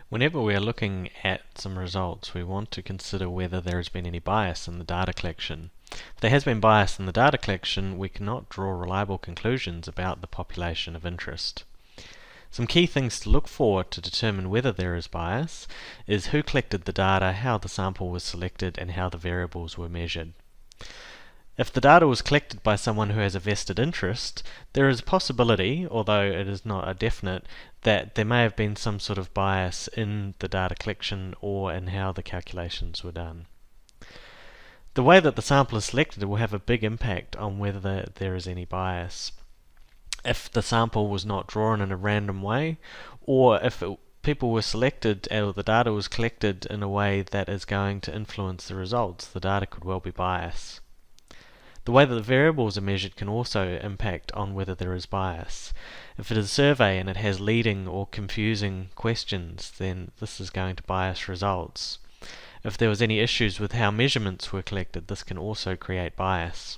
Whenever we are looking at some results, we want to consider whether there has been any bias in the data collection. If there has been bias in the data collection, we cannot draw reliable conclusions about the population of interest. Some key things to look for to determine whether there is bias is who collected the data, how the sample was selected, and how the variables were measured. If the data was collected by someone who has a vested interest, there is a possibility, although it is not a definite, that there may have been some sort of bias in the data collection or in how the calculations were done. The way that the sample is selected will have a big impact on whether there is any bias. If the sample was not drawn in a random way, or if people were selected or the data was collected in a way that is going to influence the results, the data could well be biased. The way that the variables are measured can also impact on whether there is bias. If it is a survey and it has leading or confusing questions, then this is going to bias results. If there was any issues with how measurements were collected, this can also create bias.